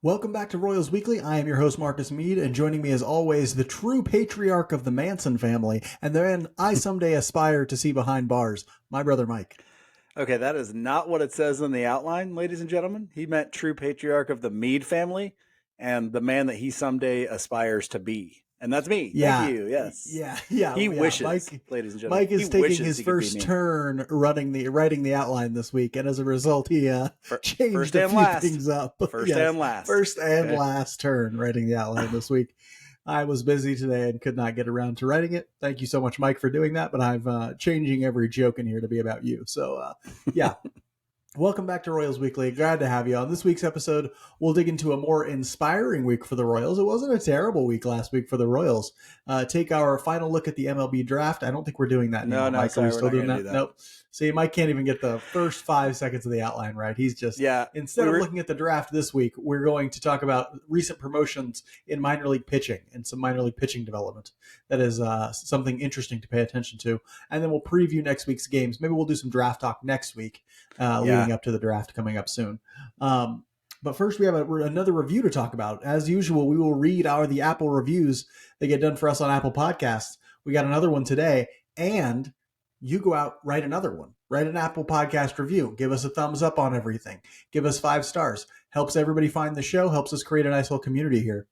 Welcome back to Royals Weekly. I am your host, Marcus Mead, and joining me as always, the true patriarch of the Manson family, and the man I someday aspire to see behind bars, my brother Mike. Okay, that is not what it says in the outline, ladies and gentlemen. He meant true patriarch of the Mead family and the man that he someday aspires to be. And that's me. Yeah. Thank you. Yes. Yeah. He wishes, Mike, ladies and gentlemen. Mike is taking his first turn writing the outline this week, and as a result, he changed a few things up. First and last. First and last turn writing the outline this week. I was busy today and could not get around to writing it. Thank you so much, Mike, for doing that. But I'm changing every joke in here to be about you. So, yeah. Welcome back to Royals Weekly. Glad to have you on. This week's episode, we'll dig into a more inspiring week for the Royals. It wasn't a terrible week last week for the Royals. Take our final look at the MLB draft. I don't think we're doing that anymore. No, Mike, sorry, are we still doing that? Do that? Nope. See, Mike can't even get the first 5 seconds of the outline right. He's just, instead of looking at the draft this week, we're going to talk about recent promotions in minor league pitching and some minor league pitching development. That is something interesting to pay attention to. And then we'll preview next week's games. Maybe we'll do some draft talk next week, leading up to the draft coming up soon. But first, we have another review to talk about. As usual, we will read the Apple reviews that get done for us on Apple Podcasts. We got another one today, and you go out, write another one. Write an Apple Podcast review. Give us a thumbs up on everything. Give us 5 stars. Helps everybody find the show. Helps us create a nice little community here.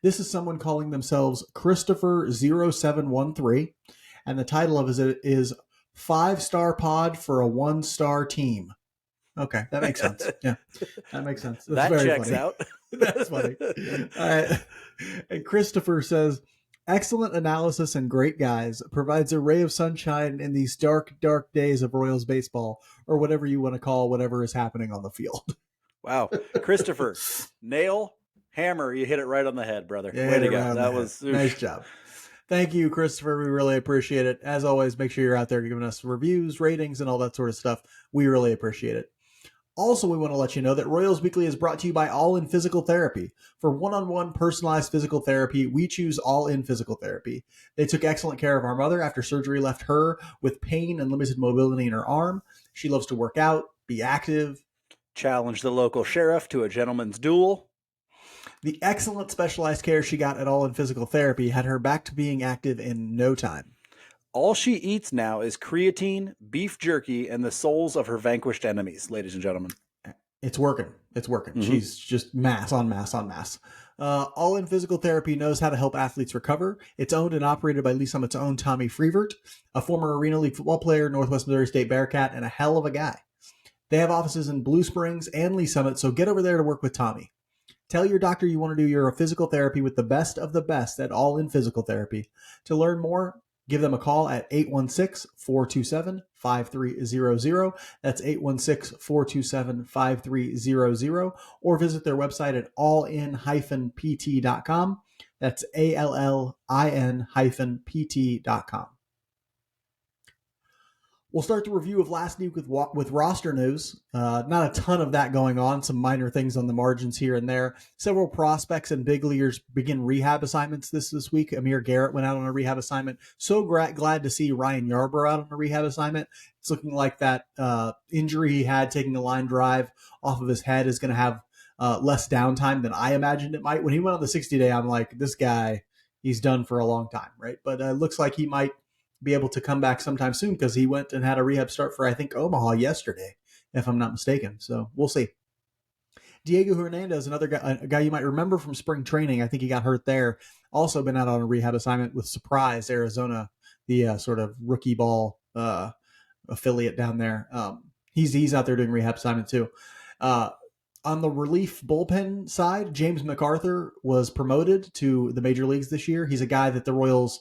This is someone calling themselves Christopher0713, and the title of it is 5-Star Pod for a 1-Star Team. Okay, that makes sense. Yeah, that makes sense. That's very checks funny. out. That's funny. And Christopher says, excellent analysis and great guys. Provides a ray of sunshine in these dark, dark days of Royals baseball, or whatever you want to call whatever is happening on the field. Wow. Christopher, nail, hammer, you hit it right on the head, brother. Way to go. That was nice job. Thank you, Christopher. We really appreciate it. As always, make sure you're out there giving us reviews, ratings, and all that sort of stuff. We really appreciate it. Also, we want to let you know that Royals Weekly is brought to you by All In Physical Therapy. For one-on-one personalized physical therapy, we choose All In Physical Therapy. They took excellent care of our mother after surgery left her with pain and limited mobility in her arm. She loves to work out, be active. Challenge the local sheriff to a gentleman's duel. The excellent specialized care she got at All In Physical Therapy had her back to being active in no time. All she eats now is creatine, beef jerky, and the souls of her vanquished enemies, ladies and gentlemen. It's working. It's working. Mm-hmm. She's just mass on mass on mass. All In Physical Therapy knows how to help athletes recover. It's owned and operated by Lee Summit's own Tommy Freevert, a former Arena League football player, Northwest Missouri State Bearcat, and a hell of a guy. They have offices in Blue Springs and Lee Summit, so get over there to work with Tommy. Tell your doctor you want to do your physical therapy with the best of the best at All In Physical Therapy. To learn more, give them a call at 816-427-5300. That's 816-427-5300. Or visit their website at allin-pt.com. That's allin-pt.com. We'll start the review of last week with roster news. Not a ton of that going on. Some minor things on the margins here and there. Several prospects and big leaguers begin rehab assignments this week. Amir Garrett went out on a rehab assignment. So glad to see Ryan Yarbrough out on a rehab assignment. It's looking like that injury he had taking a line drive off of his head is going to have less downtime than I imagined it might. When he went on the 60-day, I'm like, this guy, he's done for a long time, right? But it looks like he might be able to come back sometime soon because he went and had a rehab start for, I think, Omaha yesterday, if I'm not mistaken. So we'll see. Diego Hernandez, another guy, a guy you might remember from spring training. I think he got hurt there. Also been out on a rehab assignment with Surprise Arizona, the sort of rookie ball affiliate down there. He's out there doing rehab assignment too. On the relief bullpen side, James MacArthur was promoted to the major leagues this year. He's a guy that the Royals,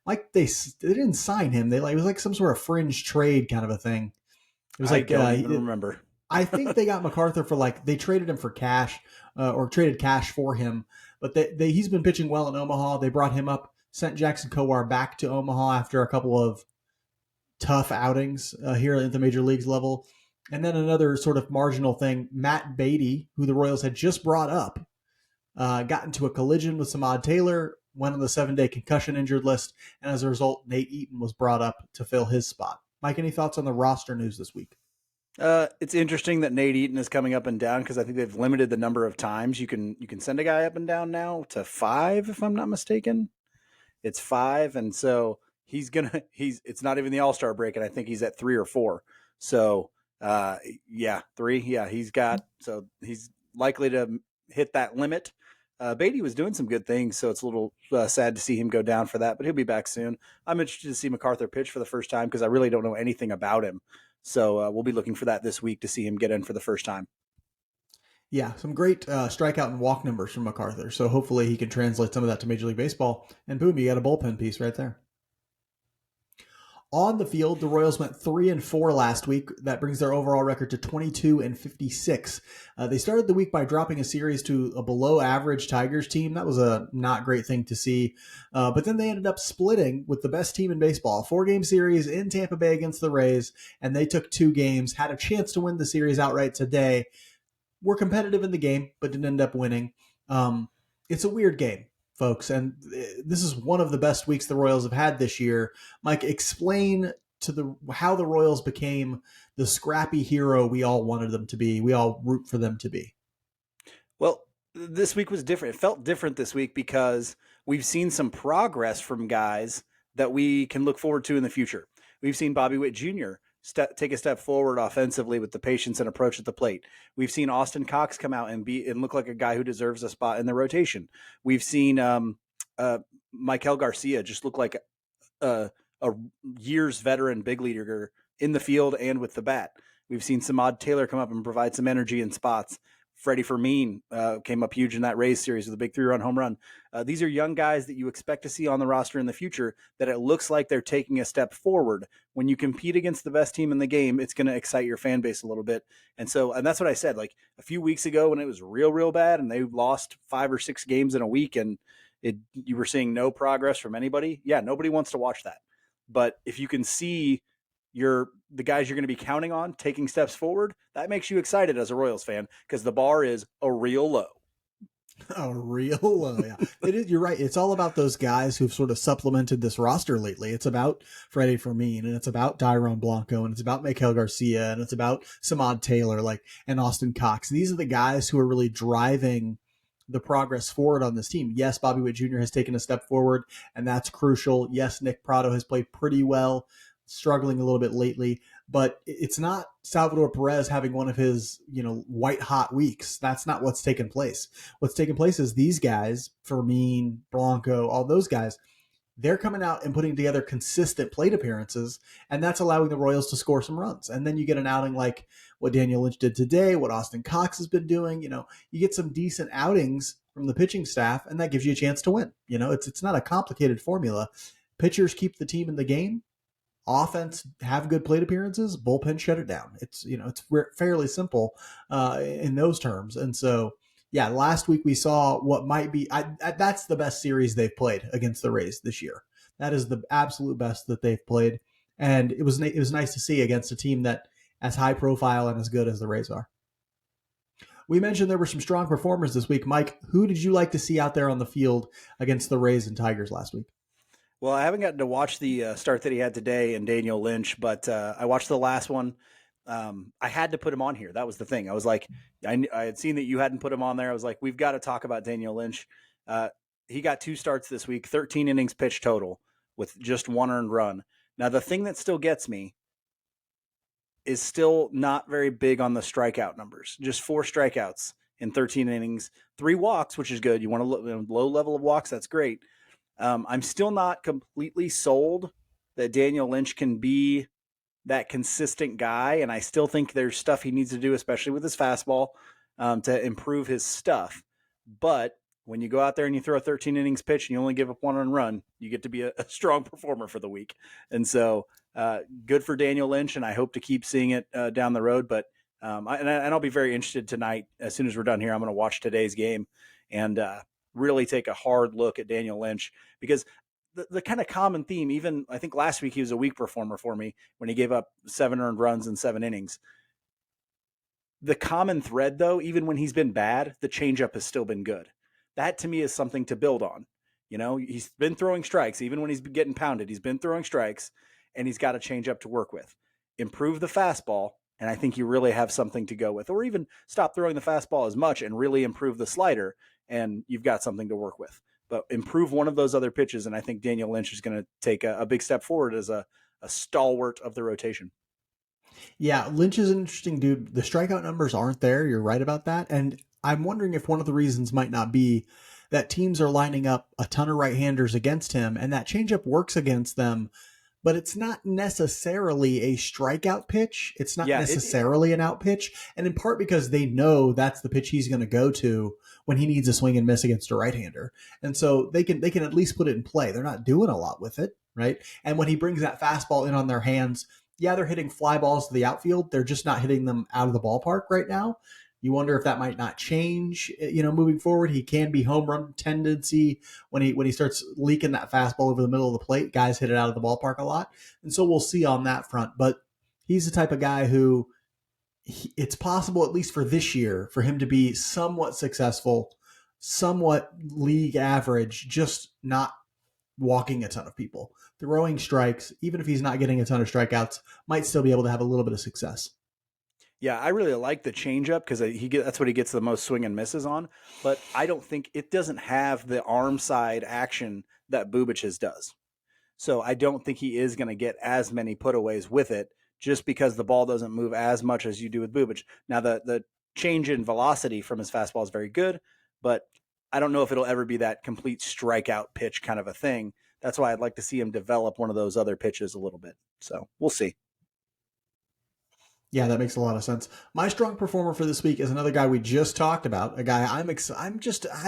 like they didn't sign him. It was like some sort of fringe trade kind of a thing. It was like I don't even remember. I think they got MacArthur for they traded him for cash or traded cash for him. But he's been pitching well in Omaha. They brought him up, sent Jackson Kowar back to Omaha after a couple of tough outings here at the major leagues level. And then another sort of marginal thing, Matt Beatty, who the Royals had just brought up, got into a collision with Samad Taylor, went on the 7-day concussion injured list, and as a result, Nate Eaton was brought up to fill his spot. Mike, any thoughts on the roster news this week? It's interesting that Nate Eaton is coming up and down because I think they've limited the number of times you can send a guy up and down now to 5, if I'm not mistaken. It's 5, and so he's it's not even the All-Star break, and I think he's at 3 or 4. So uh, yeah, 3. Yeah, he's likely to hit that limit. Beatty was doing some good things, so it's a little sad to see him go down for that, but he'll be back soon. I'm interested to see MacArthur pitch for the first time because I really don't know anything about him. So we'll be looking for that this week to see him get in for the first time. Yeah, some great strikeout and walk numbers from MacArthur. So hopefully he can translate some of that to Major League Baseball. And boom, you got a bullpen piece right there. On the field, the Royals went 3-4 last week. That brings their overall record to 22-56. They started the week by dropping a series to a below-average Tigers team. That was a not great thing to see. But then they ended up splitting with the best team in baseball, a 4-game series in Tampa Bay against the Rays, and they took 2 games, had a chance to win the series outright today. Were competitive in the game, but didn't end up winning. It's a weird game, folks, and this is one of the best weeks the Royals have had this year. Mike, explain to how the Royals became the scrappy hero we all wanted them to be. We all root for them to be. Well, this week was different. It felt different this week because we've seen some progress from guys that we can look forward to in the future. We've seen Bobby Witt Jr. Take a step forward offensively with the patience and approach at the plate. We've seen Austin Cox come out and look like a guy who deserves a spot in the rotation. We've seen Michael Garcia just look like a years veteran big leaguer in the field and with the bat. We've seen Samad Taylor come up and provide some energy in spots. Freddie Fermin came up huge in that Rays series with a big 3-run home run. These are young guys that you expect to see on the roster in the future that it looks like they're taking a step forward. When you compete against the best team in the game, it's going to excite your fan base a little bit. And that's what I said. Like a few weeks ago when it was real, real bad and they lost 5 or 6 games in a week and you were seeing no progress from anybody. Yeah, nobody wants to watch that. But if you can see the guys you're going to be counting on taking steps forward, that makes you excited as a Royals fan because the bar is a real low. A real low, yeah. It is. You're right. It's all about those guys who've sort of supplemented this roster lately. It's about Freddie Fermin, and it's about Dairon Blanco, and it's about Miguel Garcia, and it's about Samad Taylor, and Austin Cox. These are the guys who are really driving the progress forward on this team. Yes, Bobby Witt Jr. has taken a step forward, and that's crucial. Yes, Nick Prado has played pretty well, struggling a little bit lately, but it's not Salvador Perez having one of his, white hot weeks. That's not what's taken place. What's taken place is these guys, Fermin, Blanco, all those guys, they're coming out and putting together consistent plate appearances, and that's allowing the Royals to score some runs. And then you get an outing like what Daniel Lynch did today, what Austin Cox has been doing. You get some decent outings from the pitching staff, and that gives you a chance to win. It's not a complicated formula. Pitchers keep the team in the game. Offense have good plate appearances. Bullpen shut it down. It's fairly simple in those terms. And so, yeah, last week we saw what might be that's the best series they've played against the Rays this year. That is the absolute best that they've played, and it was nice to see against a team that as high profile and as good as the Rays are. We mentioned there were some strong performers this week. Mike, who did you like to see out there on the field against the Rays and Tigers last week? Well, I haven't gotten to watch the start that he had today in Daniel Lynch, but I watched the last one. I had to put him on here. That was the thing. I was like, I had seen that you hadn't put him on there. I was like, we've got to talk about Daniel Lynch. He got 2 starts this week, 13 innings pitched total with just 1 earned run. Now, the thing that still gets me is still not very big on the strikeout numbers. Just 4 strikeouts in 13 innings, 3 walks, which is good. You want a low level of walks. That's great. I'm still not completely sold that Daniel Lynch can be that consistent guy, and I still think there's stuff he needs to do, especially with his fastball, to improve his stuff. But when you go out there and you throw a 13 innings pitch and you only give up 1 run, you get to be a strong performer for the week. And so good for Daniel Lynch, and I hope to keep seeing it down the road. But I'll be very interested tonight. As soon as we're done here, I'm going to watch today's game and really take a hard look at Daniel Lynch, because the kind of common theme, even I think last week he was a weak performer for me when he gave up 7 earned runs in 7 innings. The common thread, though, even when he's been bad, the changeup has still been good. That to me is something to build on. He's been throwing strikes, even when he's getting pounded. He's been throwing strikes, and he's got a changeup to work with. Improve the fastball, And I think you really have something to go with, or even stop throwing the fastball as much and really improve the slider, and you've got something to work with. But improve one of those other pitches, and I think Daniel Lynch is going to take a big step forward as a stalwart of the rotation. Yeah, Lynch is an interesting dude. The strikeout numbers aren't there. You're right about that. And I'm wondering if one of the reasons might not be that teams are lining up a ton of right-handers against him, and that changeup works against them, but it's not necessarily a strikeout pitch. It's not Yeah, necessarily an out pitch. And in part because they know that's the pitch he's going to go to when he needs a swing and miss against a right-hander. And so they can at least put it in play. They're not doing a lot with it, right? And when he brings that fastball in on their hands, yeah, they're hitting fly balls to the outfield. They're just not hitting them out of the ballpark right now. You wonder if that might not change, moving forward. He can be home run tendency when he starts leaking that fastball over the middle of the plate. Guys hit it out of the ballpark a lot, and so we'll see on that front. But he's the type of guy who it's possible, at least for this year, for him to be somewhat successful, somewhat league average, just not walking a ton of people, throwing strikes. Even if he's not getting a ton of strikeouts, might still be able to have a little bit of success. Yeah, I really like the changeup because that's what he gets the most swing and misses on. But I don't think it doesn't have the arm side action that Bubich's does. So I don't think he is going to get as many putaways with it just because the ball doesn't move as much as you do with Bubich. Now the change in velocity from his fastball is very good, but I don't know if it'll ever be that complete strikeout pitch kind of a thing. That's why I'd like to see him develop one of those other pitches a little bit. So we'll see. Yeah, that makes a lot of sense. My strong performer for this week is another guy we just talked about. A guy I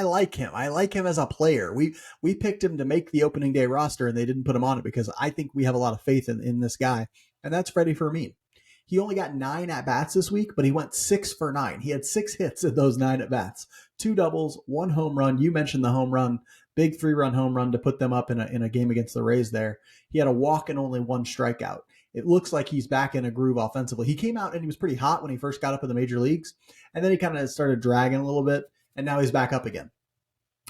like him. I like him as a player. We picked him to make the opening day roster, and they didn't put him on it because I think we have a lot of faith in this guy, and that's Freddie Fermin. He only got 9 at bats this week, but he went 6 for 9. He had 6 hits in those 9 at bats, 2 doubles, 1 home run. You mentioned the home run, big 3-run home run to put them up in a game against the Rays. There, he had a walk and only 1 strikeout. It looks like he's back in a groove offensively. He came out and he was pretty hot when he first got up in the major leagues, and then he kind of started dragging a little bit, and now he's back up again.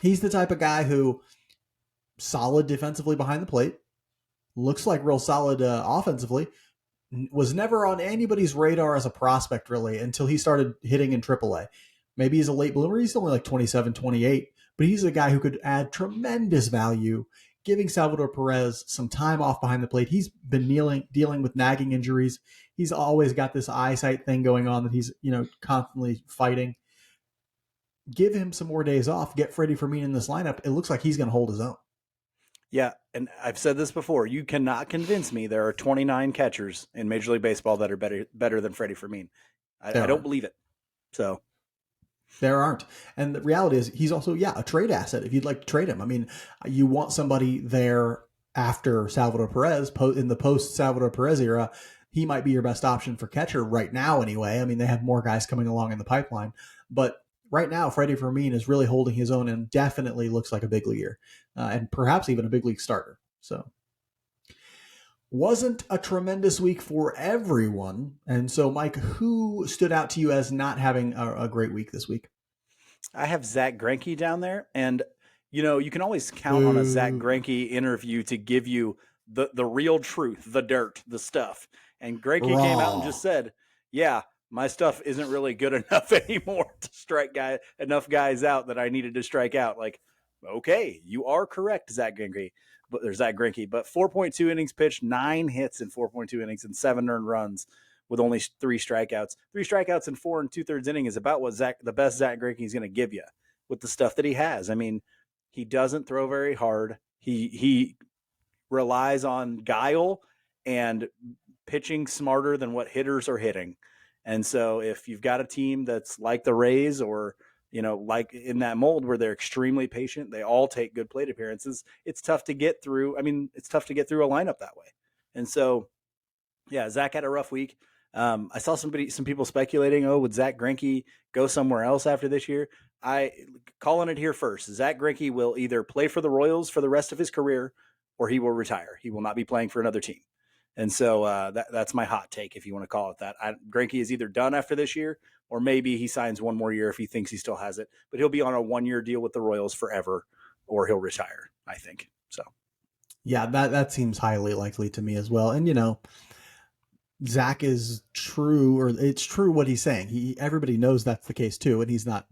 He's the type of guy who solid defensively behind the plate, looks like real solid offensively, was never on anybody's radar as a prospect really until he started hitting in AAA. Maybe he's a late bloomer. He's only like 27, 28, but he's a guy who could add tremendous value, giving Salvador Perez some time off behind the plate. He's been dealing with nagging injuries. He's always got this eyesight thing going on that he's, constantly fighting. Give him some more days off. Get Freddie Fermin in this lineup. It looks like he's going to hold his own. Yeah, and I've said this before. You cannot convince me there are 29 catchers in Major League Baseball that are better than Freddie Fermin. I don't believe it. So there aren't. And the reality is he's also, a trade asset if you'd like to trade him. I mean, you want somebody there after Salvador Perez, in the post-Salvador Perez era. He might be your best option for catcher right now anyway. I mean, they have more guys coming along in the pipeline. But right now, Freddie Fermin is really holding his own and definitely looks like a big leaguer and perhaps even a big league starter. So wasn't a tremendous week for everyone. And so, Mike, who stood out to you as not having a great week this week? I have Zach Greinke down there, and you can always count on a Zach Greinke interview to give you the real truth, the dirt, the stuff. And Greinke came out and just said, "Yeah, my stuff isn't really good enough anymore to strike enough guys out that I needed to strike out." Like, okay, you are correct, Zach Greinke. But there's Zach Greinke. But 4.2 innings pitched, 9 hits in 4.2 innings, and 7 earned runs with only 3 strikeouts. 3 strikeouts in 4 2/3 inning is about what the best Zach Greinke is going to give you with the stuff that he has. I mean, he doesn't throw very hard. He relies on guile and pitching smarter than what hitters are hitting. And so if you've got a team that's like the Rays or like in that mold where they're extremely patient, they all take good plate appearances, it's tough to get through. I mean, it's tough to get through a lineup that way. And so, yeah, Zach had a rough week. I saw some people speculating, would Zach Greinke go somewhere else after this year? I calling it here first. Zach Greinke will either play for the Royals for the rest of his career or he will retire. He will not be playing for another team. And so that's my hot take, if you want to call it that. Greinke is either done after this year, or maybe he signs one more year if he thinks he still has it. But he'll be on a 1-year deal with the Royals forever, or he'll retire, I think. So, yeah, that seems highly likely to me as well. And Zach is true, or it's true what he's saying. Everybody knows that's the case too, and he's not,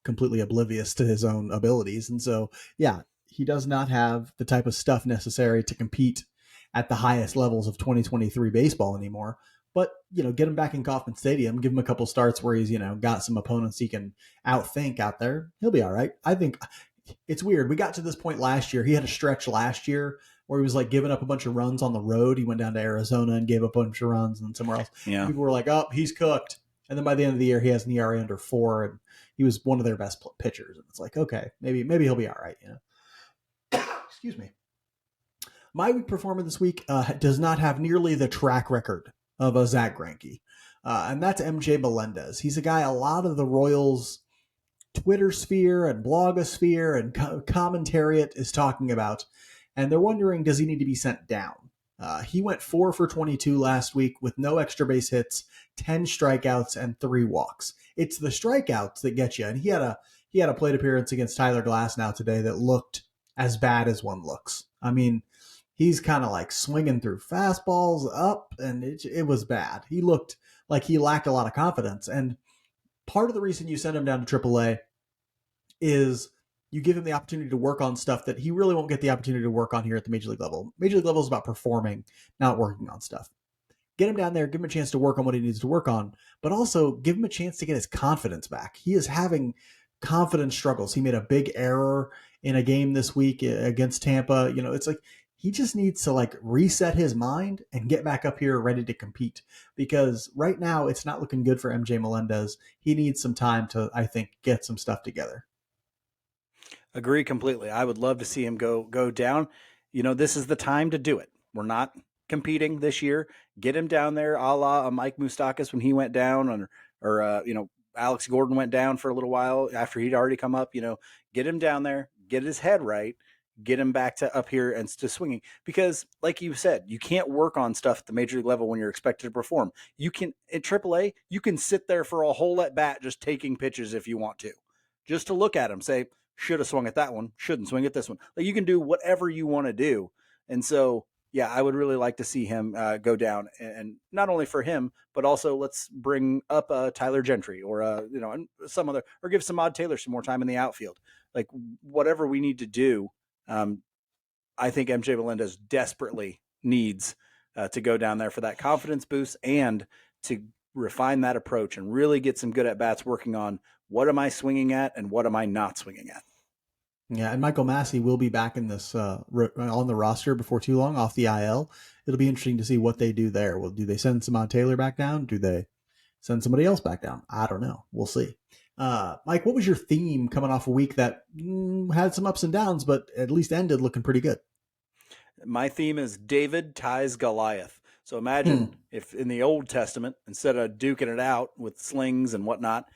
completely oblivious to his own abilities. And so, yeah, he does not have the type of stuff necessary to compete at the highest levels of 2023 baseball anymore. But, get him back in Kauffman Stadium, give him a couple starts where he's, got some opponents he can outthink out there. He'll be all right. I think it's weird. We got to this point last year. He had a stretch last year where he was like giving up a bunch of runs on the road. He went down to Arizona and gave up a bunch of runs and somewhere else. Yeah. And people were like, oh, he's cooked. And then by the end of the year, he has an ERA under 4, and he was one of their best pitchers. And it's like, okay, maybe he'll be all right. Excuse me. My week performer this week does not have nearly the track record of a Zach Greinke. And that's MJ Melendez. He's a guy a lot of the Royals Twitter sphere and blogosphere and commentariat is talking about. And they're wondering, does he need to be sent down? He went 4 for 22 last week with no extra base hits, 10 strikeouts, and 3 walks. It's the strikeouts that get you. And he had a plate appearance against Tyler Glasnow today that looked as bad as one looks. I mean, he's kind of like swinging through fastballs up, and it was bad. He looked like he lacked a lot of confidence. And part of the reason you send him down to AAA is you give him the opportunity to work on stuff that he really won't get the opportunity to work on here at the major league level. Major league level is about performing, not working on stuff. Get him down there, give him a chance to work on what he needs to work on, but also give him a chance to get his confidence back. He is having confidence struggles. He made a big error in a game this week against Tampa. It's like he just needs to like reset his mind and get back up here ready to compete, because right now it's not looking good for MJ Melendez. He needs some time to, I think, get some stuff together. Agree completely. I would love to see him go down. This is the time to do it. We're not competing this year. Get him down there, a la Mike Moustakas when he went down, or Alex Gordon went down for a little while after he'd already come up. Get him down there, get his head right, get him back to up here and to swinging. Because, like you said, you can't work on stuff at the major league level when you're expected to perform. You can in AAA, you can sit there for a whole at bat just taking pitches if you want to, just to look at him, say, should have swung at that one, shouldn't swing at this one. Like, you can do whatever you want to do. And so, yeah, I would really like to see him go down, and not only for him, but also let's bring up Tyler Gentry or and some other, or give some Odd Taylor some more time in the outfield. Like, whatever we need to do. I think MJ Melendez desperately needs to go down there for that confidence boost and to refine that approach and really get some good at bats working on what am I swinging at and what am I not swinging at. Yeah, and Michael Massey will be back in this on the roster before too long off the IL. It'll be interesting to see what they do there. Well, do they send Samad Taylor back down? Do they send somebody else back down? I don't know. We'll see. Mike, what was your theme coming off a week that had some ups and downs, but at least ended looking pretty good? My theme is David ties Goliath. So imagine if in the Old Testament, instead of duking it out with slings and whatnot,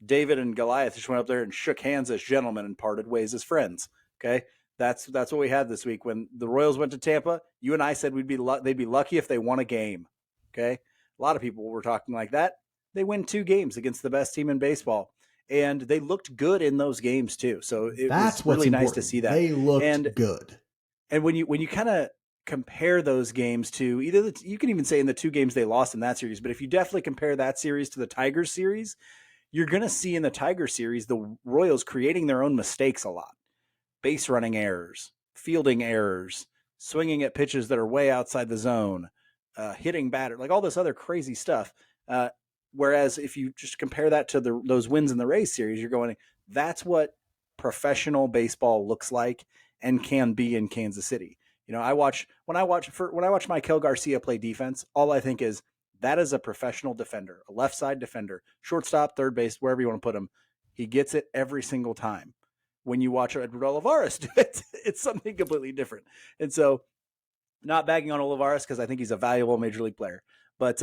David and Goliath just went up there and shook hands as gentlemen and parted ways as friends. Okay, that's what we had this week. When the Royals went to Tampa, you and I said they'd be lucky if they won a game. Okay, a lot of people were talking like that. They win 2 games against the best team in baseball, and they looked good in those games too. So that's was really nice to see that they looked good. And when you kind of compare those games to either you can even say in the 2 games they lost in that series, but if you definitely compare that series to the Tigers series, you're going to see in the Tiger series the Royals creating their own mistakes a lot. Base running errors, fielding errors, swinging at pitches that are way outside the zone, hitting batter, like all this other crazy stuff. Whereas if you just compare that to those wins in the Rays series, you're going, that's what professional baseball looks like and can be in Kansas City. When I watch Maikel Garcia play defense, all I think is, that is a professional defender, a left side defender, shortstop, third base, wherever you want to put him. He gets it every single time. When you watch Edward Olivares do it, it's something completely different. And so, not bagging on Olivares because I think he's a valuable major league player. But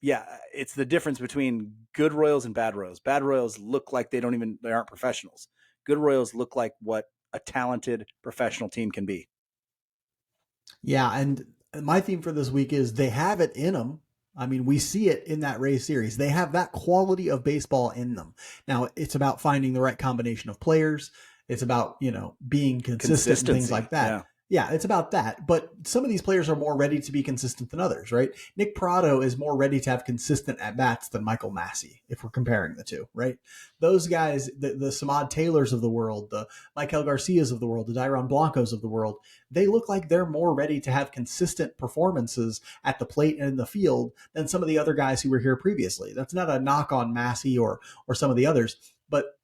yeah, it's the difference between good Royals and bad Royals. Bad Royals look like they aren't professionals. Good Royals look like what a talented professional team can be. Yeah, and my theme for this week is they have it in them. I mean, we see it in that Rays series. They have that quality of baseball in them. Now, it's about finding the right combination of players. It's about, being consistent and things like that. Yeah, it's about that. But some of these players are more ready to be consistent than others, right? Nick Prado is more ready to have consistent at bats than Michael Massey, if we're comparing the two, right? Those guys, the Samad Taylors of the world, the Michael Garcias of the world, the Dairon Blancos of the world, they look like they're more ready to have consistent performances at the plate and in the field than some of the other guys who were here previously. That's not a knock on Massey or some of the others, but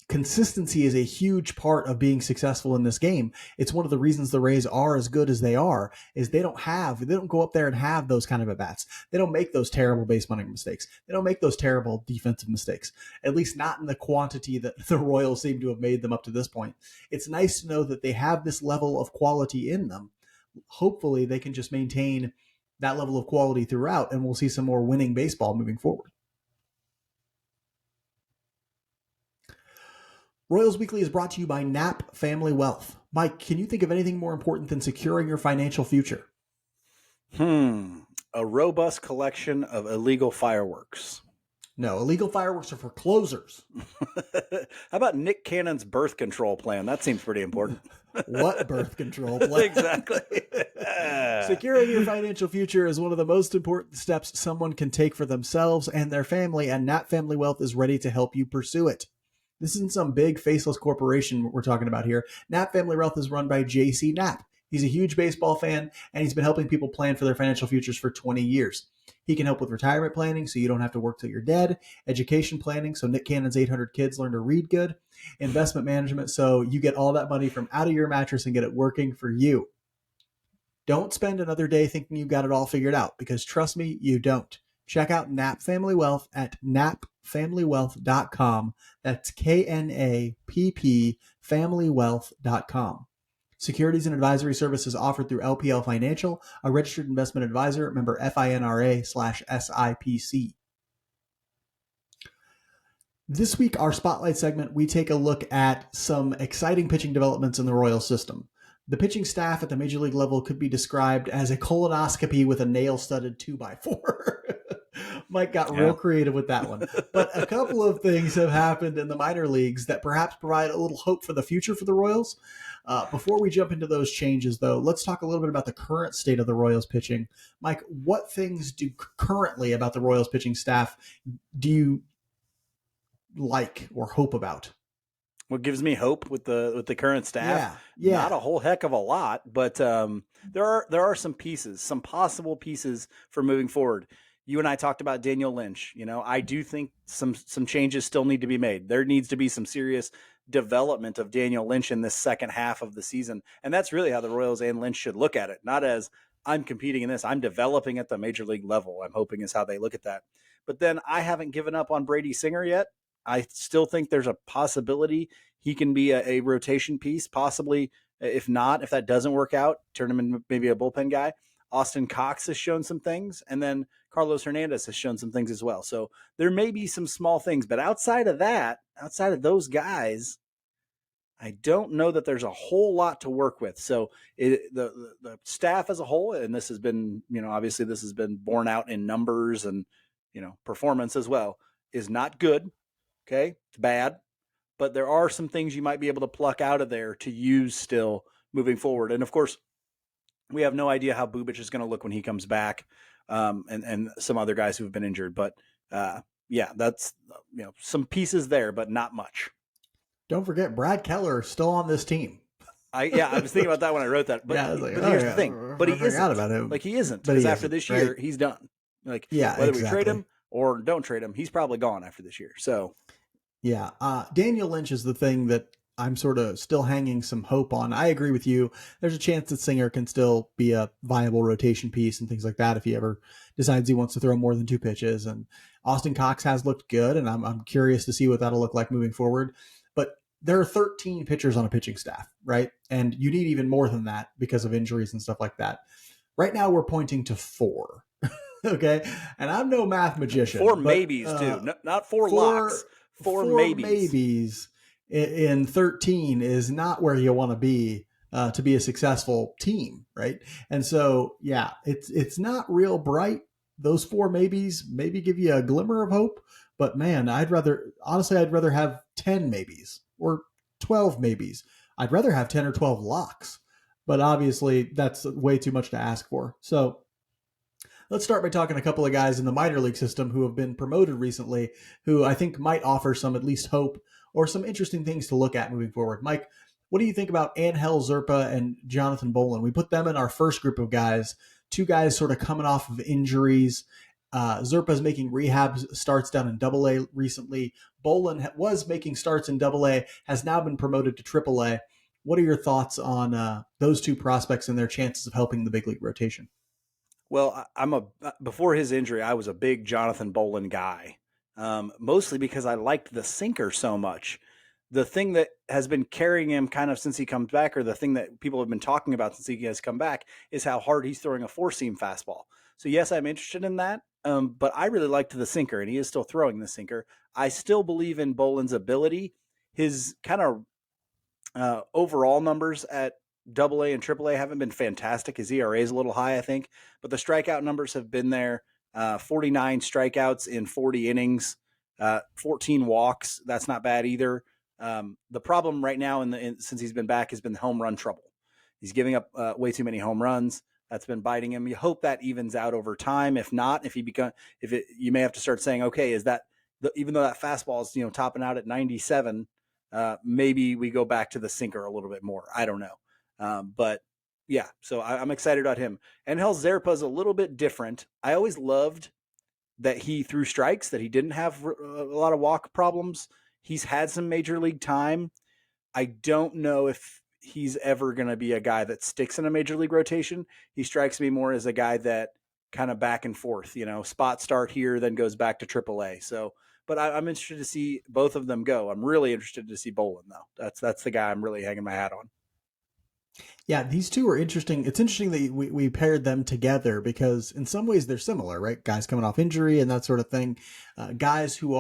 consistency is a huge part of being successful in this game. It's one of the reasons the Rays are as good as they are, is they don't go up there and have those kind of at bats. They don't make those terrible base running mistakes. They don't make those terrible defensive mistakes, at least not in the quantity that the Royals seem to have made them up to this point. It's nice to know that they have this level of quality in them. Hopefully they can just maintain that level of quality throughout, and we'll see some more winning baseball moving forward. Royals Weekly is brought to you by Knapp Family Wealth. Mike, can you think of anything more important than securing your financial future? A robust collection of illegal fireworks. No, illegal fireworks are for closers. How about Nick Cannon's birth control plan? That seems pretty important. What birth control plan? Exactly. Securing your financial future is one of the most important steps someone can take for themselves and their family, and Knapp Family Wealth is ready to help you pursue it. This isn't some big faceless corporation we're talking about here. Knapp Family Wealth is run by J.C. Knapp. He's a huge baseball fan, and he's been helping people plan for their financial futures for 20 years. He can help with retirement planning so you don't have to work till you're dead, education planning so Nick Cannon's 800 kids learn to read good, investment management so you get all that money from out of your mattress and get it working for you. Don't spend another day thinking you've got it all figured out, because trust me, you don't. Check out Knapp Family Wealth at knappfamilywealth.com. That's KNAPP familywealth.com. Securities and advisory services offered through LPL Financial, a registered investment advisor, member FINRA/SIPC. This week, our Spotlight segment, we take a look at some exciting pitching developments in the Royals system. The pitching staff at the major league level could be described as a colonoscopy with a nail-studded 2x4. Mike got real creative with that one. But a couple of things have happened in the minor leagues that perhaps provide a little hope for the future for the Royals. Before we jump into those changes, though, let's talk a little bit about the current state of the Royals pitching. Mike, what things do currently about the Royals pitching staff do you like or hope about? What gives me hope with the current staff? Yeah. Not a whole heck of a lot, but there are some pieces, some possible pieces for moving forward. You and I talked about Daniel Lynch. You know, I do think some changes still need to be made. There needs to be some serious development of Daniel Lynch in this second half of the season, and that's really how the Royals and Lynch should look at it. Not as I'm competing in this, I'm developing at the major league level. I'm hoping is how they look at that. But then I haven't given up on Brady Singer yet. I still think there's a possibility he can be a rotation piece, possibly. If not, if that doesn't work out, turn him into maybe a bullpen guy. Austin Cox has shown some things, and then Carlos Hernandez has shown some things as well. So there may be some small things, but outside of that, outside of those guys, I don't know that there's a whole lot to work with. So the staff as a whole, and this has been, obviously this has been borne out in numbers and, performance as well, is not good. Okay. It's bad, but there are some things you might be able to pluck out of there to use still moving forward. And of course, we have no idea how Bubic is going to look when he comes back, and some other guys who have been injured. But that's some pieces there, but not much. Don't forget Brad Keller still on this team. I was thinking about that when I wrote that. But, here's the thing. But he isn't. About him. Like he isn't. Because after this year, he's done. Like whether we trade him or don't trade him, he's probably gone after this year. So Daniel Lynch is the thing that I'm sort of still hanging some hope on. I agree with you. There's a chance that Singer can still be a viable rotation piece and things like that if he ever decides he wants to throw more than 2 pitches. And Austin Cox has looked good, and I'm curious to see what that'll look like moving forward. But there are 13 pitchers on a pitching staff, right? And you need even more than that because of injuries and stuff like that. Right now, we're pointing to 4. Okay, and I'm no math magician. 4 maybes too, not 4 locks. 4 maybes. In 13 is not where you want to be a successful team, right? And so, it's not real bright. Those 4 maybes maybe give you a glimmer of hope, but man, I'd rather have 10 maybes or 12 maybes. I'd rather have 10 or 12 locks. but obviously that's way too much to ask for. So let's start by talking a couple of guys in the minor league system who have been promoted recently, who I think might offer some at least hope or some interesting things to look at moving forward. Mike, what do you think about Angel Zerpa and Jonathan Bolin? We put them in our first group of guys, two guys sort of coming off of injuries. Zerpa's making rehab starts down in Double A recently. Bolin was making starts in Double A, has now been promoted to Triple A. What are your thoughts on those two prospects and their chances of helping the big league rotation? Well, before his injury, I was a big Jonathan Bolin guy, mostly because I liked the sinker so much. The thing that has been carrying him kind of since he comes back, or the thing that people have been talking about since he has come back, is how hard he's throwing a four-seam fastball. So yes, I'm interested in that, but I really liked the sinker, and he is still throwing the sinker. I still believe in Bolin's ability. His kind of overall numbers at Double A and Triple A haven't been fantastic. His ERA is a little high, I think, but the strikeout numbers have been there. 49 strikeouts in 40 innings, 14 walks. That's not bad either. The problem right now, since he's been back, has been home run trouble. He's giving up way too many home runs. That's been biting him. You hope that evens out over time. If not, you may have to start saying, okay, is that even though that fastball is topping out at 97, maybe we go back to the sinker a little bit more. I don't know. But yeah, so I'm excited about him. And Angel Zerpa is a little bit different. I always loved that he threw strikes, that he didn't have a lot of walk problems. He's had some major league time. I don't know if he's ever going to be a guy that sticks in a major league rotation. He strikes me more as a guy that kind of back and forth, spot start here, then goes back to AAA. So, but I'm interested to see both of them go. I'm really interested to see Bolin though. That's the guy I'm really hanging my hat on. Yeah, these two are interesting. It's interesting that we paired them together because in some ways they're similar, right? Guys coming off injury and that sort of thing. Guys who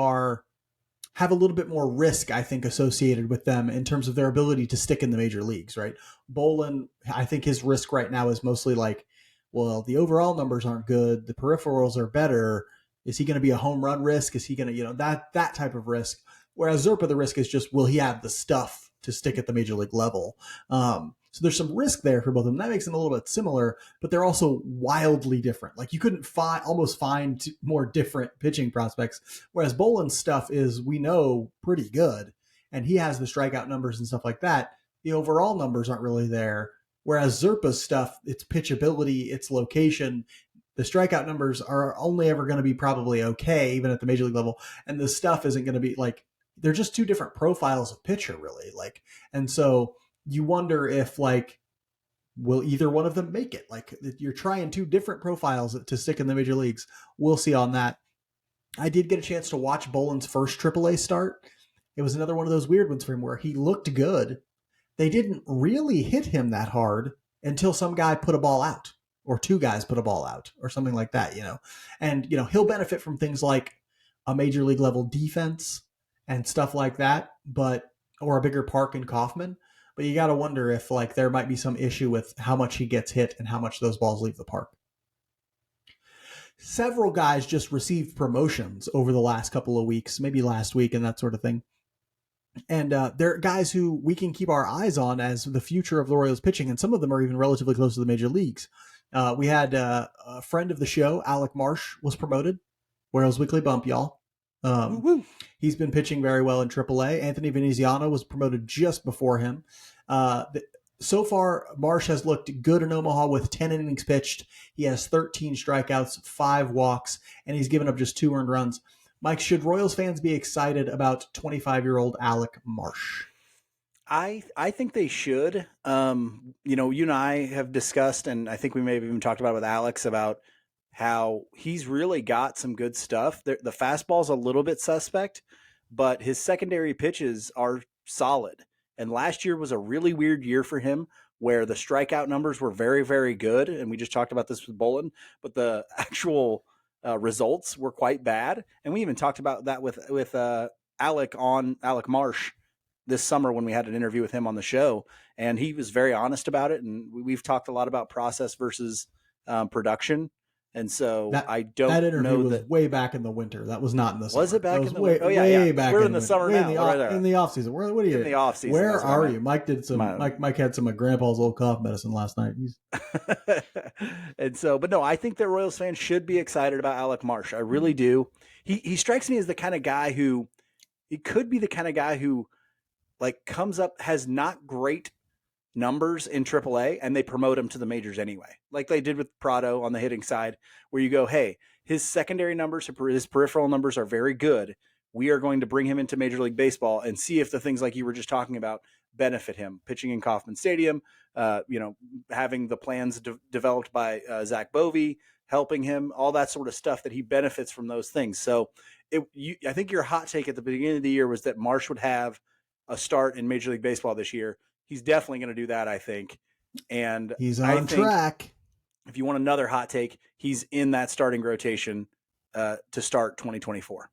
have a little bit more risk, I think, associated with them in terms of their ability to stick in the major leagues, right? Bolin, I think his risk right now is mostly like, well, the overall numbers aren't good. The peripherals are better. Is he going to be a home run risk? Is he going to, that type of risk? Whereas Zerpa, the risk is just, will he have the stuff to stick at the major league level? So there's some risk there for both of them. That makes them a little bit similar, but they're also wildly different. Like you couldn't almost find more different pitching prospects. Whereas Bolin's stuff is, we know, pretty good, and he has the strikeout numbers and stuff like that. The overall numbers aren't really there. Whereas Zerpa's stuff, its pitchability, its location, the strikeout numbers are only ever going to be probably okay, even at the major league level. And the stuff isn't going to be like, they're just two different profiles of pitcher, really. Like, and so you wonder if will either one of them make it? Like you're trying two different profiles to stick in the major leagues. We'll see on that. I did get a chance to watch Bolin's first AAA start. It was another one of those weird ones for him where he looked good. They didn't really hit him that hard until some guy put a ball out or two guys put a ball out or something like that, And, he'll benefit from things like a major league level defense and stuff like that, or a bigger park in Kauffman. But you got to wonder if there might be some issue with how much he gets hit and how much those balls leave the park. Several guys just received promotions over the last couple of weeks, maybe last week and that sort of thing. And they're guys who we can keep our eyes on as the future of the Royals pitching, and some of them are even relatively close to the major leagues. We had a friend of the show, Alec Marsh, was promoted. Royals Weekly Bump, y'all. He's been pitching very well in AAA. Anthony Veneziano was promoted just before him. So far, Marsh has looked good in Omaha with 10 innings pitched. He has 13 strikeouts, 5 walks, and he's given up just 2 earned runs. Mike, should Royals fans be excited about 25-year-old Alec Marsh? I think they should. You and I have discussed, and I think we may have even talked about it with Alex, about how he's really got some good stuff. The fastball's a little bit suspect, but his secondary pitches are solid. And last year was a really weird year for him where the strikeout numbers were very, very good. And we just talked about this with Bolin, but the actual results were quite bad. And we even talked about that with Alec Marsh this summer when we had an interview with him on the show. And he was very honest about it. And we've talked a lot about process versus production. And so That I that don't interview know was that. way back in the winter. That was not in the Was it summer. That back was in the winter? Oh, yeah, way yeah. 'Cause back we're in in the the winter. summer Way now. We're right there. in the off season. What are In you? the off season. Where That's what I are meant. you? Mike had some of Grandpa's old cough medicine last night. And so, but no, I think that Royals fans should be excited about Alec Marsh. I really do. He strikes me as the kind of guy who he could be the kind of guy who like comes up, has not great numbers in AAA, and they promote him to the majors anyway, like they did with Prado on the hitting side, where you go, hey, his secondary numbers, his peripheral numbers are very good. We are going to bring him into Major League Baseball and see if the things like you were just talking about benefit him. Pitching in Kauffman Stadium, having the plans developed by Zach Bovee, helping him, all that sort of stuff that he benefits from those things. So I think your hot take at the beginning of the year was that Marsh would have a start in Major League Baseball this year. He's definitely going to do that, I think. And He's I on think track. if you want another hot take, he's in that starting rotation to start 2024.